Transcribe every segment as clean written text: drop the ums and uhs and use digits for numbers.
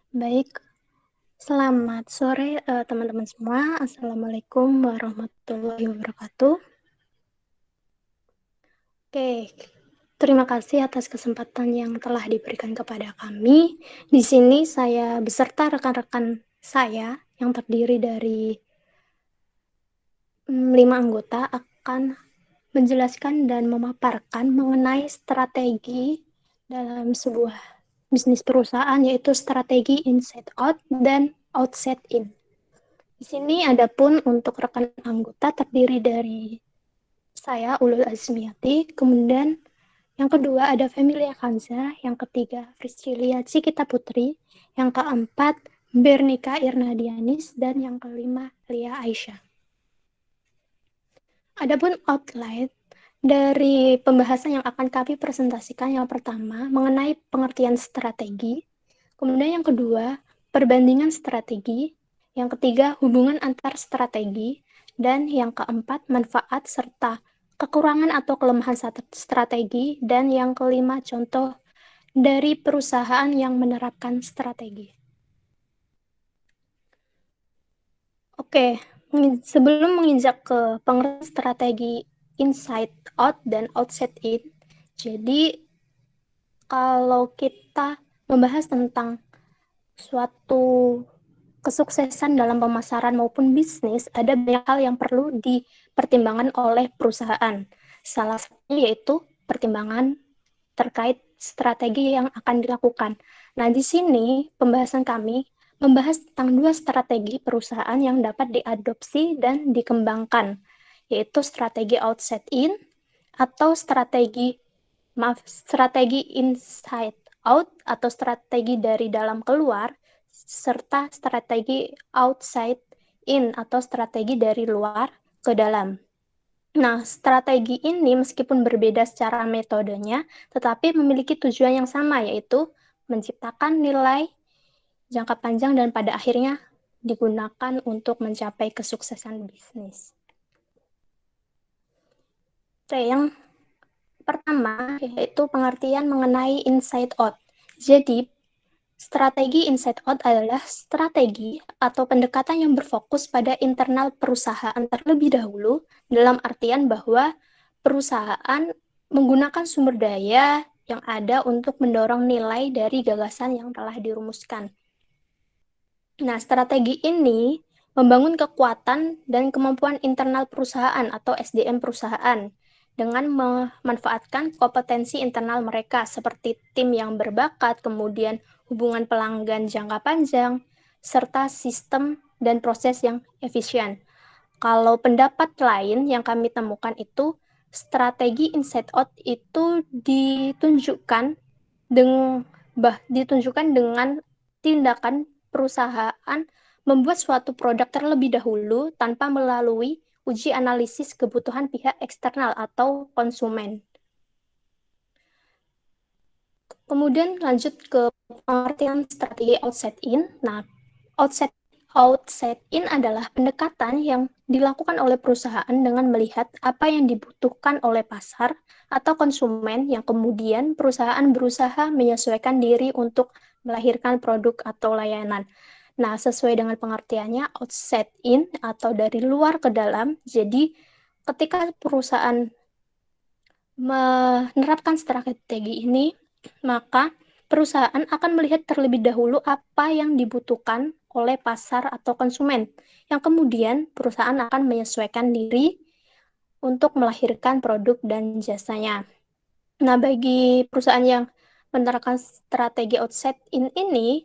Baik, selamat sore teman-teman semua. Assalamualaikum warahmatullahi wabarakatuh. Oke, terima kasih atas kesempatan yang telah diberikan kepada kami. Di sini saya beserta rekan-rekan saya yang terdiri dari 5 anggota akan menjelaskan dan memaparkan mengenai strategi dalam sebuah bisnis perusahaan, yaitu strategi inside out dan outside in. Di sini adapun untuk rekan anggota terdiri dari saya, Ulul Azmiati, kemudian yang kedua ada Femilia Kanza, yang ketiga Priscilia Cikita Putri, yang keempat Bernika Irnadianis, dan yang kelima Lia Aisyah. Adapun outline dari pembahasan yang akan kami presentasikan, yang pertama mengenai pengertian strategi, kemudian yang kedua perbandingan strategi, yang ketiga hubungan antar strategi, dan yang keempat manfaat serta kekurangan atau kelemahan strategi, dan yang kelima contoh dari perusahaan yang menerapkan strategi. Oke, sebelum menginjak ke pengertian strategi inside out dan outside in, jadi kalau kita membahas tentang suatu kesuksesan dalam pemasaran maupun bisnis, ada banyak hal yang perlu dipertimbangkan oleh perusahaan. Salah satunya yaitu pertimbangan terkait strategi yang akan dilakukan. Nah, di sini pembahasan kami membahas tentang 2 strategi perusahaan yang dapat diadopsi dan dikembangkan, yaitu strategi outside in atau strategi inside out atau strategi dari dalam keluar, serta strategi outside in atau strategi dari luar ke dalam. Nah, strategi ini meskipun berbeda secara metodenya, tetapi memiliki tujuan yang sama, yaitu menciptakan nilai jangka panjang dan pada akhirnya digunakan untuk mencapai kesuksesan bisnis. Oke, yang pertama yaitu pengertian mengenai inside out. Jadi, strategi inside out adalah strategi atau pendekatan yang berfokus pada internal perusahaan terlebih dahulu, dalam artian bahwa perusahaan menggunakan sumber daya yang ada untuk mendorong nilai dari gagasan yang telah dirumuskan. Nah, strategi ini membangun kekuatan dan kemampuan internal perusahaan atau SDM perusahaan dengan memanfaatkan kompetensi internal mereka seperti tim yang berbakat, kemudian hubungan pelanggan jangka panjang, serta sistem dan proses yang efisien. Kalau pendapat lain yang kami temukan itu, strategi inside out itu ditunjukkan dengan tindakan perusahaan membuat suatu produk terlebih dahulu tanpa melalui uji analisis kebutuhan pihak eksternal atau konsumen. Kemudian lanjut ke pengertian strategi outside in. Nah, outside in adalah pendekatan yang dilakukan oleh perusahaan dengan melihat apa yang dibutuhkan oleh pasar atau konsumen, yang kemudian perusahaan berusaha menyesuaikan diri untuk melahirkan produk atau layanan. Nah, sesuai dengan pengertiannya, outside in atau dari luar ke dalam. Jadi, ketika perusahaan menerapkan strategi ini, maka perusahaan akan melihat terlebih dahulu apa yang dibutuhkan oleh pasar atau konsumen, yang kemudian perusahaan akan menyesuaikan diri untuk melahirkan produk dan jasanya. Nah, bagi perusahaan yang menerapkan strategi outside in ini,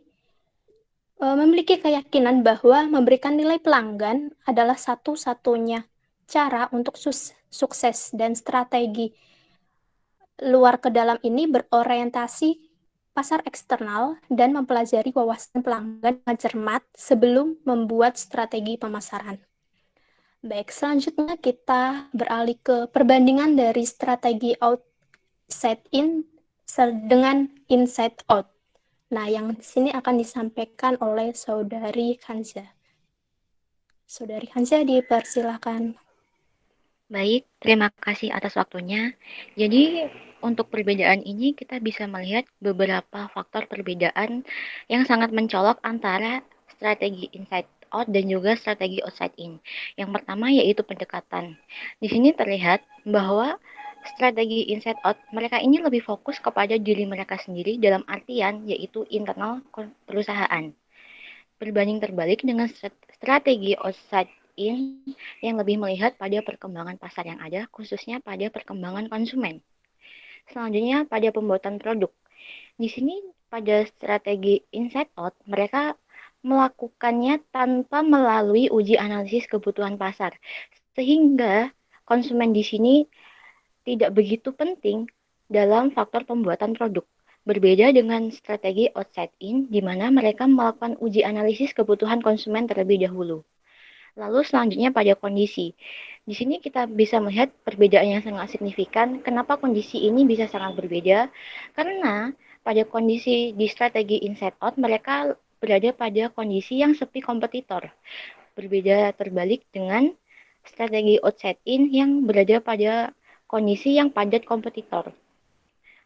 memiliki keyakinan bahwa memberikan nilai pelanggan adalah satu-satunya cara untuk sukses, dan strategi luar ke dalam ini berorientasi pasar eksternal dan mempelajari wawasan pelanggan dengan cermat sebelum membuat strategi pemasaran. Baik, selanjutnya kita beralih ke perbandingan dari strategi outside in dengan inside out. Nah, yang di sini akan disampaikan oleh Saudari Kanza. Saudari Kanza, dipersilakan. Baik, terima kasih atas waktunya. Jadi, untuk perbedaan ini kita bisa melihat beberapa faktor perbedaan yang sangat mencolok antara strategi inside out dan juga strategi outside in. Yang pertama yaitu pendekatan. Di sini terlihat bahwa strategi inside out mereka ini lebih fokus kepada diri mereka sendiri dalam artian yaitu internal perusahaan. Berbanding terbalik dengan strategi outside in yang lebih melihat pada perkembangan pasar yang ada, khususnya pada perkembangan konsumen. Selanjutnya pada pembuatan produk. Di sini pada strategi inside out, mereka melakukannya tanpa melalui uji analisis kebutuhan pasar. Sehingga konsumen di sini tidak begitu penting dalam faktor pembuatan produk. Berbeda dengan strategi outside in, di mana mereka melakukan uji analisis kebutuhan konsumen terlebih dahulu. Lalu selanjutnya pada kondisi. Di sini kita bisa melihat perbedaan yang sangat signifikan. Kenapa kondisi ini bisa sangat berbeda? Karena pada kondisi di strategi inside out mereka berada pada kondisi yang sepi kompetitor. Berbeda terbalik dengan strategi outside in yang berada pada kondisi yang padat kompetitor.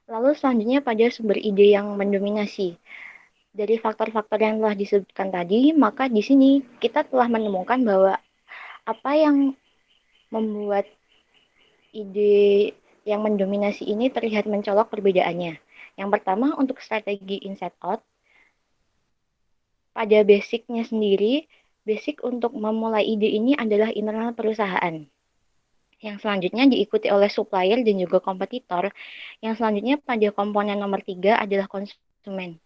Lalu selanjutnya pada sumber ide yang mendominasi. Dari faktor-faktor yang telah disebutkan tadi, maka di sini kita telah menemukan bahwa apa yang membuat ide yang mendominasi ini terlihat mencolok perbedaannya. Yang pertama untuk strategi inside out, pada basicnya sendiri, basic untuk memulai ide ini adalah internal perusahaan. Yang selanjutnya diikuti oleh supplier dan juga kompetitor. Yang selanjutnya pada komponen nomor 3 adalah konsumen.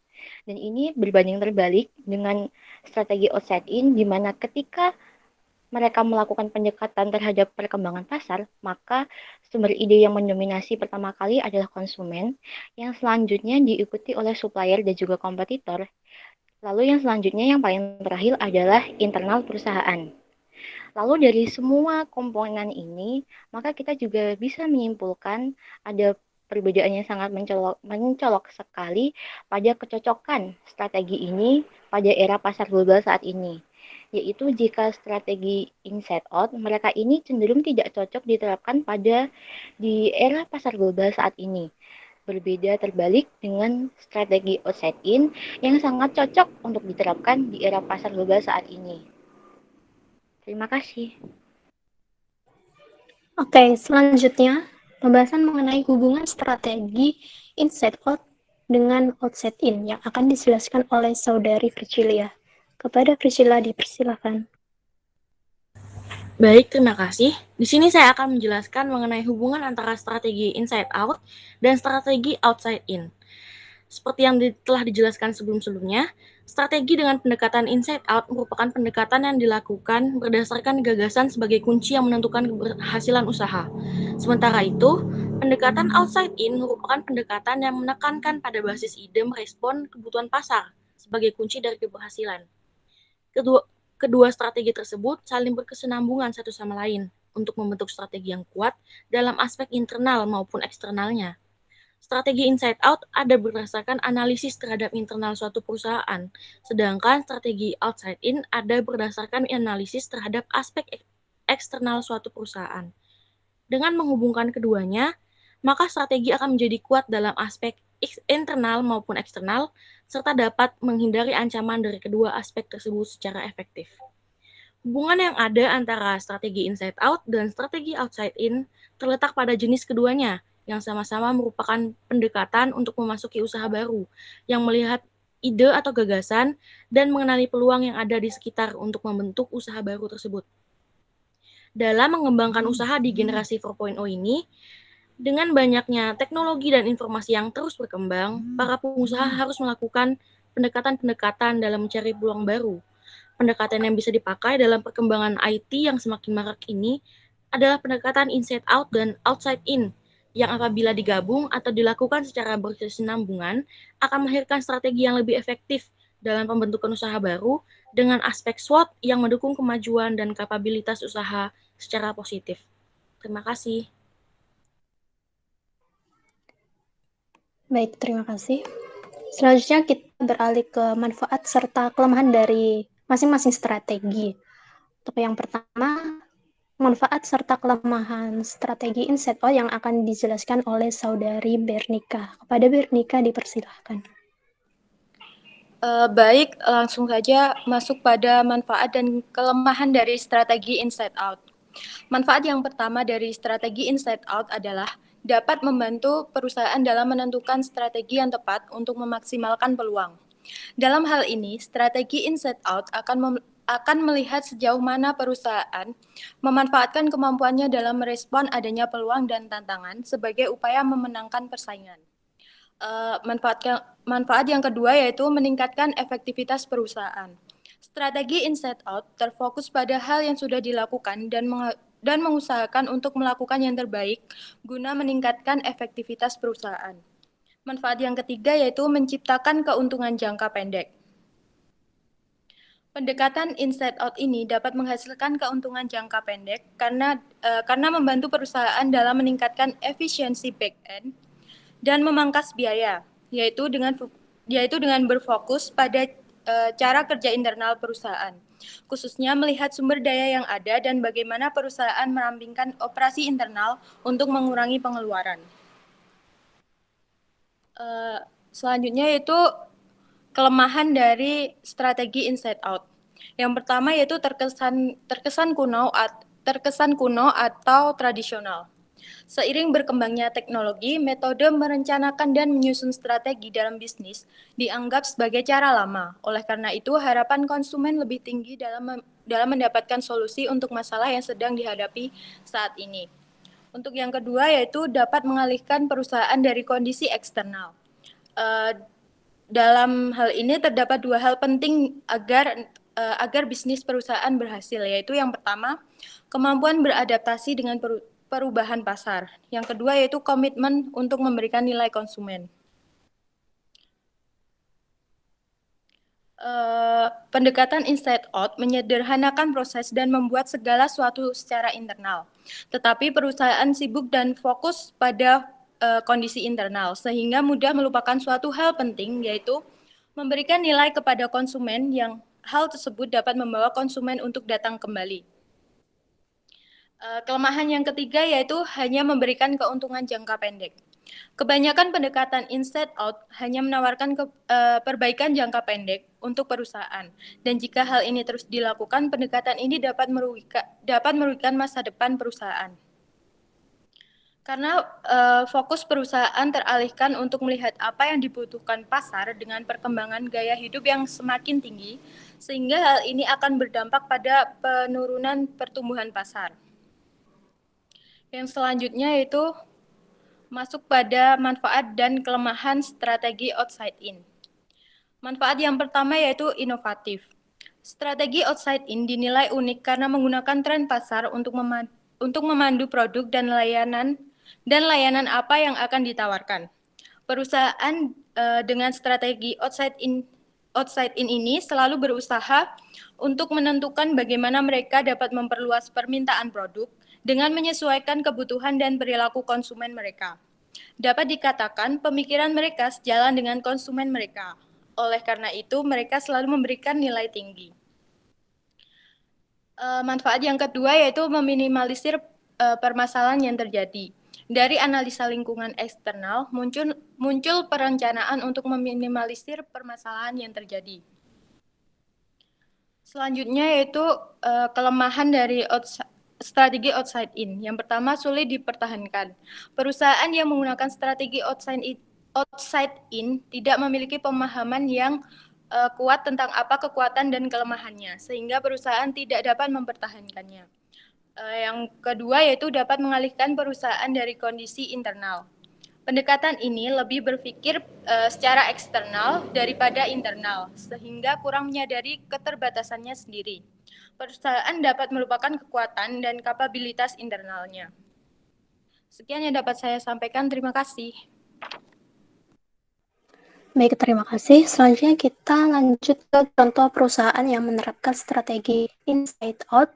Dan ini berbanding terbalik dengan strategi outside in, di mana ketika mereka melakukan pendekatan terhadap perkembangan pasar, maka sumber ide yang mendominasi pertama kali adalah konsumen, yang selanjutnya diikuti oleh supplier dan juga kompetitor, lalu yang selanjutnya yang paling terakhir adalah internal perusahaan. Lalu dari semua komponen ini, maka kita juga bisa menyimpulkan ada perbedaan yang sangat mencolok sekali pada kecocokan strategi ini pada era pasar global saat ini. Yaitu jika strategi inside out, mereka ini cenderung tidak cocok diterapkan pada di era pasar global saat ini. Berbeda terbalik dengan strategi outside in yang sangat cocok untuk diterapkan di era pasar global saat ini. Terima kasih. Oke, selanjutnya pembahasan mengenai hubungan strategi inside out dengan outside in yang akan dijelaskan oleh saudari Virgilia. Kepada Virgilia dipersilakan. Baik, terima kasih. Di sini saya akan menjelaskan mengenai hubungan antara strategi inside out dan strategi outside in. Seperti yang telah dijelaskan sebelum-sebelumnya, strategi dengan pendekatan inside out merupakan pendekatan yang dilakukan berdasarkan gagasan sebagai kunci yang menentukan keberhasilan usaha. Sementara itu, pendekatan outside in merupakan pendekatan yang menekankan pada basis ide merespon kebutuhan pasar sebagai kunci dari keberhasilan. Kedua strategi tersebut saling berkesinambungan satu sama lain untuk membentuk strategi yang kuat dalam aspek internal maupun eksternalnya. Strategi inside out ada berdasarkan analisis terhadap internal suatu perusahaan, sedangkan strategi outside in ada berdasarkan analisis terhadap aspek eksternal suatu perusahaan. Dengan menghubungkan keduanya, maka strategi akan menjadi kuat dalam aspek internal maupun eksternal, serta dapat menghindari ancaman dari kedua aspek tersebut secara efektif. Hubungan yang ada antara strategi inside out dan strategi outside in terletak pada jenis keduanya, yang sama-sama merupakan pendekatan untuk memasuki usaha baru, yang melihat ide atau gagasan dan mengenali peluang yang ada di sekitar untuk membentuk usaha baru tersebut. Dalam mengembangkan usaha di generasi 4.0 ini, dengan banyaknya teknologi dan informasi yang terus berkembang, para pengusaha harus melakukan pendekatan-pendekatan dalam mencari peluang baru. Pendekatan yang bisa dipakai dalam perkembangan IT yang semakin marak ini adalah pendekatan inside out dan outside in, yang apabila digabung atau dilakukan secara berkesinambungan akan melahirkan strategi yang lebih efektif dalam pembentukan usaha baru dengan aspek SWOT yang mendukung kemajuan dan kapabilitas usaha secara positif. Terima kasih. Baik, terima kasih. Selanjutnya kita beralih ke manfaat serta kelemahan dari masing-masing strategi. Untuk yang pertama, Manfaat serta kelemahan strategi inside out yang akan dijelaskan oleh Saudari Bernika. Kepada Bernika dipersilahkan. Baik, langsung saja masuk pada manfaat dan kelemahan dari strategi inside out. Manfaat yang pertama dari strategi inside out adalah dapat membantu perusahaan dalam menentukan strategi yang tepat untuk memaksimalkan peluang. Dalam hal ini, strategi inside out akan melihat sejauh mana perusahaan memanfaatkan kemampuannya dalam merespon adanya peluang dan tantangan sebagai upaya memenangkan persaingan. Manfaat yang kedua yaitu meningkatkan efektivitas perusahaan. Strategi inside out terfokus pada hal yang sudah dilakukan dan mengusahakan untuk melakukan yang terbaik guna meningkatkan efektivitas perusahaan. Manfaat yang ketiga yaitu menciptakan keuntungan jangka pendek. Pendekatan inside out ini dapat menghasilkan keuntungan jangka pendek karena membantu perusahaan dalam meningkatkan efisiensi back end dan memangkas biaya, yaitu dengan berfokus pada cara kerja internal perusahaan, khususnya melihat sumber daya yang ada dan bagaimana perusahaan merampingkan operasi internal untuk mengurangi pengeluaran. Selanjutnya yaitu kelemahan dari strategi inside out. Yang pertama yaitu terkesan kuno atau tradisional. Seiring berkembangnya teknologi, metode merencanakan dan menyusun strategi dalam bisnis dianggap sebagai cara lama. Oleh karena itu, harapan konsumen lebih tinggi dalam mendapatkan solusi untuk masalah yang sedang dihadapi saat ini. Untuk yang kedua yaitu dapat mengalihkan perusahaan dari kondisi eksternal. Dalam hal ini terdapat dua hal penting agar bisnis perusahaan berhasil, yaitu yang pertama, kemampuan beradaptasi dengan perubahan pasar. Yang kedua yaitu komitmen untuk memberikan nilai konsumen. Pendekatan inside out menyederhanakan proses dan membuat segala sesuatu secara internal. Tetapi perusahaan sibuk dan fokus pada kondisi internal, sehingga mudah melupakan suatu hal penting, yaitu memberikan nilai kepada konsumen yang hal tersebut dapat membawa konsumen untuk datang kembali. Kelemahan yang ketiga yaitu hanya memberikan keuntungan jangka pendek. Kebanyakan pendekatan inside out hanya menawarkan perbaikan jangka pendek untuk perusahaan, dan jika hal ini terus dilakukan, pendekatan ini dapat merugikan masa depan perusahaan. Karena fokus perusahaan teralihkan untuk melihat apa yang dibutuhkan pasar dengan perkembangan gaya hidup yang semakin tinggi, sehingga hal ini akan berdampak pada penurunan pertumbuhan pasar. Yang selanjutnya yaitu masuk pada manfaat dan kelemahan strategi outside in. Manfaat yang pertama yaitu inovatif. Strategi outside in dinilai unik karena menggunakan tren pasar untuk memandu produk dan layanan apa yang akan ditawarkan. Perusahaan dengan strategi outside in ini selalu berusaha untuk menentukan bagaimana mereka dapat memperluas permintaan produk dengan menyesuaikan kebutuhan dan perilaku konsumen mereka. Dapat dikatakan pemikiran mereka sejalan dengan konsumen mereka. Oleh karena itu, mereka selalu memberikan nilai tinggi. Manfaat yang kedua yaitu meminimalisir permasalahan yang terjadi. Dari analisa lingkungan eksternal, muncul perencanaan untuk meminimalisir permasalahan yang terjadi. Selanjutnya yaitu kelemahan dari strategi outside in. Yang pertama, sulit dipertahankan. Perusahaan yang menggunakan strategi outside in tidak memiliki pemahaman yang kuat tentang apa kekuatan dan kelemahannya, sehingga perusahaan tidak dapat mempertahankannya. Yang kedua yaitu dapat mengalihkan perusahaan dari kondisi internal. Pendekatan ini lebih berpikir secara eksternal daripada internal, sehingga kurang menyadari keterbatasannya sendiri. Perusahaan dapat melupakan kekuatan dan kapabilitas internalnya. Sekian yang dapat saya sampaikan. Terima kasih. Baik, terima kasih. Selanjutnya kita lanjut ke contoh perusahaan yang menerapkan strategi inside out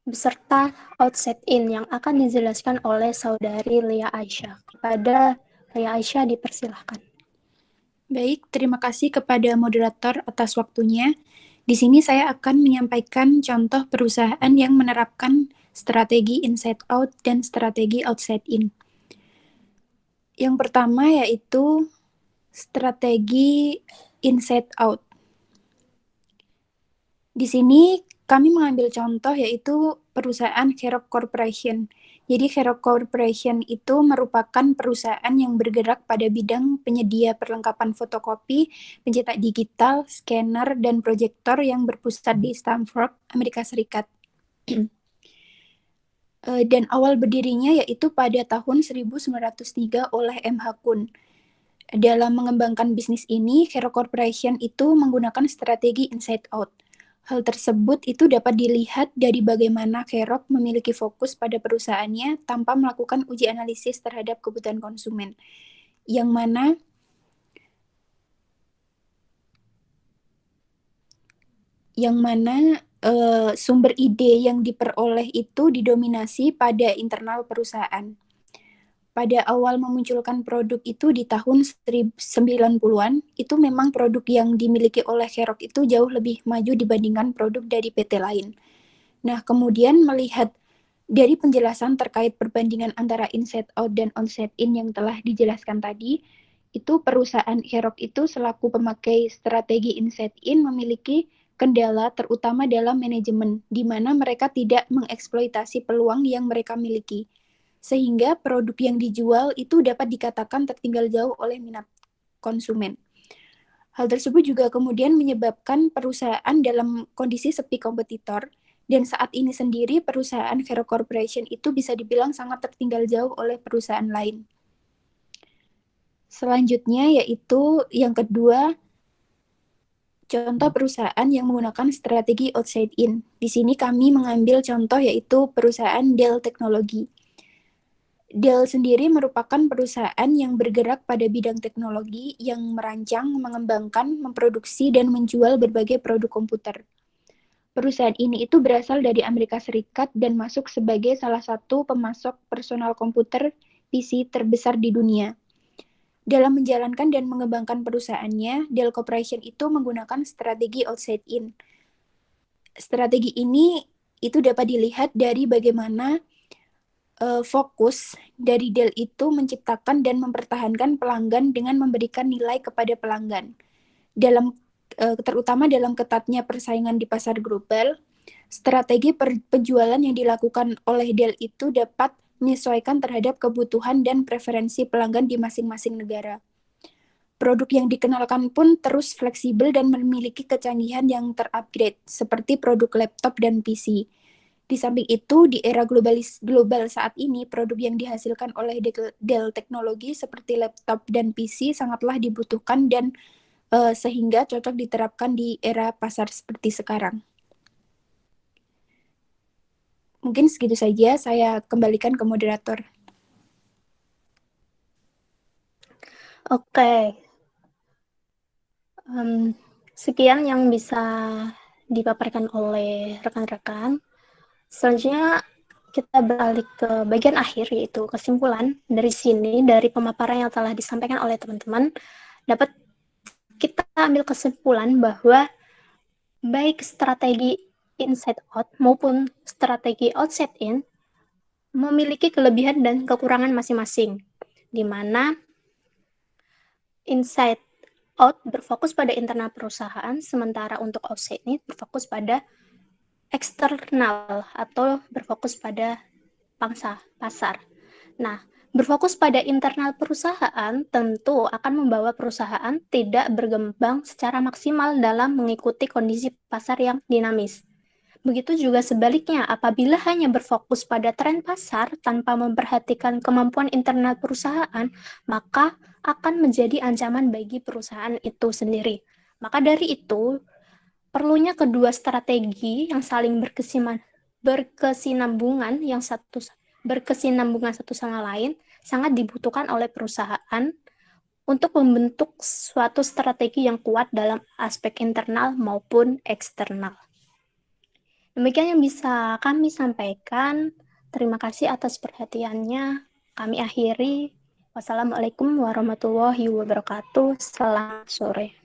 beserta outside in yang akan dijelaskan oleh Saudari Lia Aisyah. Kepada Lia Aisyah dipersilahkan. Baik, terima kasih kepada moderator atas waktunya. Di sini saya akan menyampaikan contoh perusahaan yang menerapkan strategi inside out, dan strategi outside in. Yang pertama yaitu strategi inside out. Di sini kami mengambil contoh yaitu perusahaan Xerox Corporation. Jadi Xerox Corporation itu merupakan perusahaan yang bergerak pada bidang penyedia perlengkapan fotokopi, pencetak digital, scanner, dan proyektor yang berpusat di Stamford, Amerika Serikat. Dan awal berdirinya yaitu pada tahun 1903 oleh M.H. Kuhn. Dalam mengembangkan bisnis ini, Xerox Corporation itu menggunakan strategi inside out. Hal tersebut itu dapat dilihat dari bagaimana Xerox memiliki fokus pada perusahaannya tanpa melakukan uji analisis terhadap kebutuhan konsumen, yang mana sumber ide yang diperoleh itu didominasi pada internal perusahaan. Pada awal memunculkan produk itu di tahun 90-an, itu memang produk yang dimiliki oleh Xerox itu jauh lebih maju dibandingkan produk dari PT lain. Nah, kemudian melihat dari penjelasan terkait perbandingan antara inside out dan outside in yang telah dijelaskan tadi, itu perusahaan Xerox itu selaku pemakai strategi inside in memiliki kendala terutama dalam manajemen, di mana mereka tidak mengeksploitasi peluang yang mereka miliki. Sehingga produk yang dijual itu dapat dikatakan tertinggal jauh oleh minat konsumen. Hal tersebut juga kemudian menyebabkan perusahaan dalam kondisi sepi kompetitor, dan saat ini sendiri perusahaan Xerox Corporation itu bisa dibilang sangat tertinggal jauh oleh perusahaan lain. Selanjutnya yaitu yang kedua, contoh perusahaan yang menggunakan strategi outside in. Di sini kami mengambil contoh yaitu perusahaan Dell Technology. Dell sendiri merupakan perusahaan yang bergerak pada bidang teknologi yang merancang, mengembangkan, memproduksi, dan menjual berbagai produk komputer. Perusahaan ini itu berasal dari Amerika Serikat dan masuk sebagai salah satu pemasok personal komputer PC terbesar di dunia. Dalam menjalankan dan mengembangkan perusahaannya, Dell Corporation itu menggunakan strategi outside in. Strategi ini itu dapat dilihat dari bagaimana fokus dari Dell itu menciptakan dan mempertahankan pelanggan dengan memberikan nilai kepada pelanggan. Terutama dalam ketatnya persaingan di pasar global, strategi penjualan yang dilakukan oleh Dell itu dapat menyesuaikan terhadap kebutuhan dan preferensi pelanggan di masing-masing negara. Produk yang dikenalkan pun terus fleksibel dan memiliki kecanggihan yang terupgrade, seperti produk laptop dan PC. Di samping itu, di era global saat ini, produk yang dihasilkan oleh Dell Technology seperti laptop dan PC sangatlah dibutuhkan dan sehingga cocok diterapkan di era pasar seperti sekarang. Mungkin segitu saja, saya kembalikan ke moderator. Oke. Sekian yang bisa dipaparkan oleh rekan-rekan. Selanjutnya kita beralih ke bagian akhir, yaitu kesimpulan. Dari sini, dari pemaparan yang telah disampaikan oleh teman-teman, dapat kita ambil kesimpulan bahwa baik strategi inside out maupun strategi outside in memiliki kelebihan dan kekurangan masing-masing, di mana inside out berfokus pada internal perusahaan, sementara untuk outside in berfokus pada eksternal atau berfokus pada pangsa pasar. Nah, berfokus pada internal perusahaan tentu akan membawa perusahaan tidak berkembang secara maksimal dalam mengikuti kondisi pasar yang dinamis. Begitu juga sebaliknya, apabila hanya berfokus pada tren pasar tanpa memperhatikan kemampuan internal perusahaan, maka akan menjadi ancaman bagi perusahaan itu sendiri. Maka dari itu, perlunya kedua strategi yang saling berkesinambungan satu sama lain sangat dibutuhkan oleh perusahaan untuk membentuk suatu strategi yang kuat dalam aspek internal maupun eksternal. Demikian yang bisa kami sampaikan. Terima kasih atas perhatiannya. Kami akhiri. Wassalamualaikum warahmatullahi wabarakatuh. Selamat sore.